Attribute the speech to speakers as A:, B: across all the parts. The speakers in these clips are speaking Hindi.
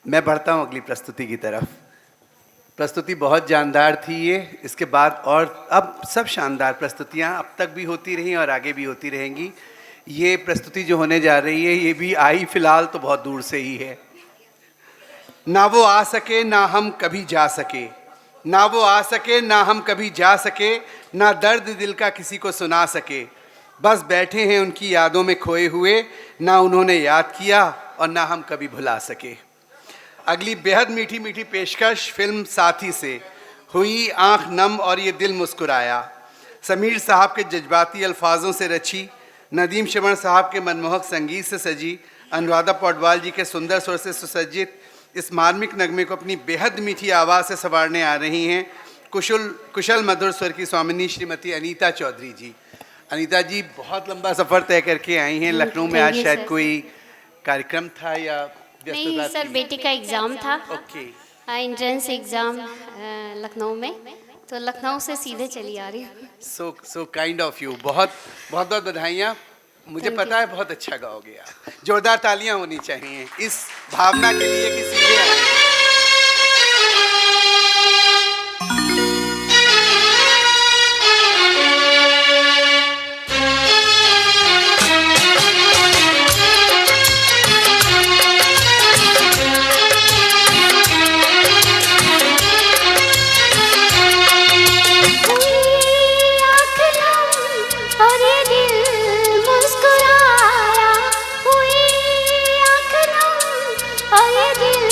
A: मैं बढ़ता हूँ अगली प्रस्तुति की तरफ। प्रस्तुति बहुत जानदार थी ये, इसके बाद और अब सब शानदार प्रस्तुतियाँ अब तक भी होती रही और आगे भी होती रहेंगी। ये प्रस्तुति जो होने जा रही है ये भी आई फिलहाल तो बहुत दूर से ही है। ना वो आ सके ना हम कभी जा सके, ना वो आ सके ना हम कभी जा सके, ना दर्द दिल का किसी को सुना सके, बस बैठे हैं उनकी यादों में खोए हुए, ना उन्होंने याद किया और ना हम कभी भुला सके। अगली बेहद मीठी मीठी पेशकश फिल्म साथी से हुई आंख नम और ये दिल मुस्कुराया। समीर साहब के जज्बाती अल्फाजों से रची, नदीम श्रवण साहब के मनमोहक संगीत से सजी, अनुराधा पौडवाल जी के सुंदर स्वर से सुसज्जित इस मार्मिक नगमे को अपनी बेहद मीठी आवाज़ से संवारने आ रही हैं कुशल मधुर स्वर की स्वामिनी श्रीमती अनीता चौधरी जी। अनीता जी बहुत लंबा सफ़र तय करके आई हैं। लखनऊ में आज शायद कोई कार्यक्रम था या
B: नहीं सर, बेटी का एग्ज़ाम था।
A: ओके।
B: एंट्रेंस एग्ज़ाम लखनऊ में, तो लखनऊ से सीधे चली आ रही हूँ।
A: So kind of you. बहुत बहुत बधाइयाँ। मुझे पता है बहुत अच्छा गाओगे आप। जोरदार तालियां होनी चाहिए इस भावना के लिए कि सीधे आए।
B: और ये दिल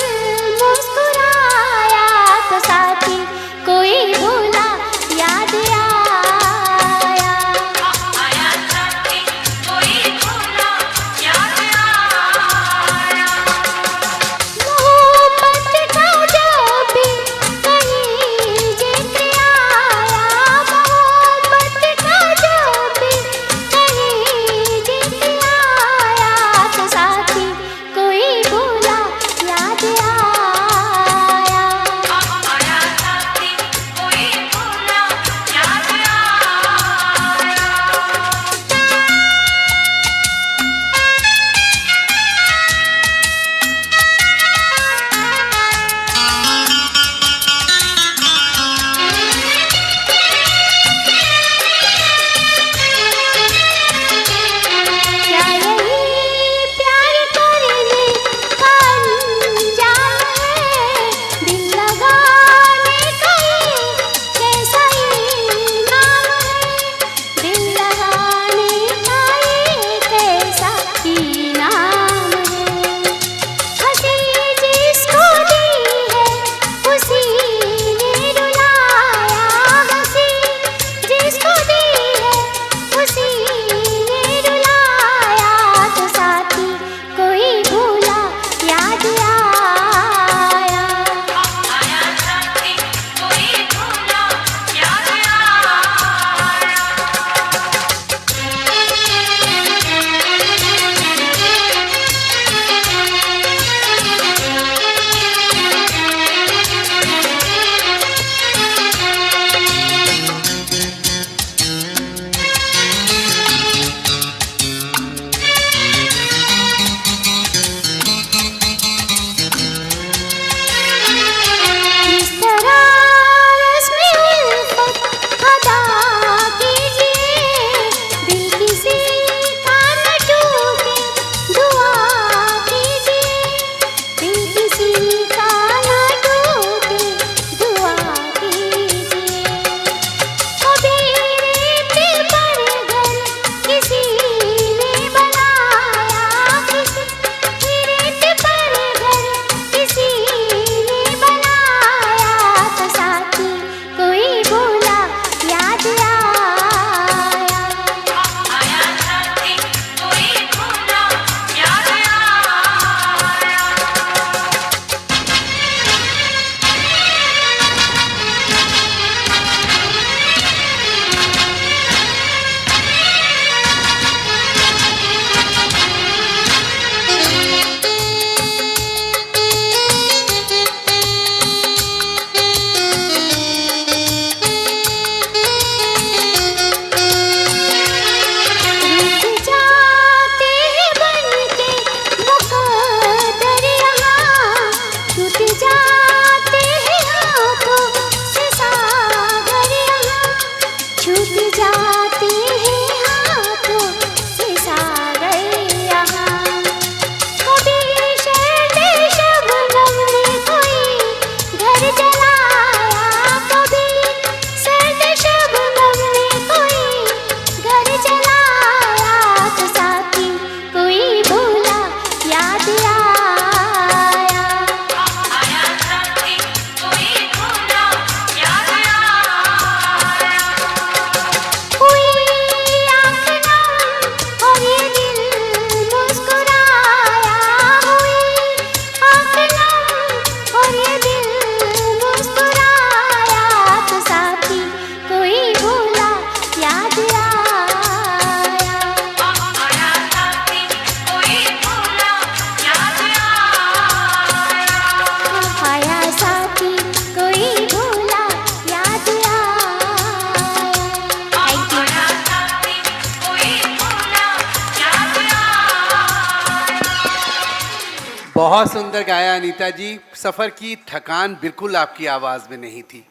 A: बहुत सुंदर गाया अनीता जी। सफ़र की थकान बिल्कुल आपकी आवाज़ में नहीं थी।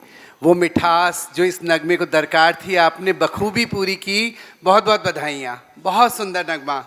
A: वो मिठास जो इस नगमे को दरकार थी आपने बखूबी पूरी की। बहुत बहुत बधाइयाँ। बहुत सुंदर नगमा।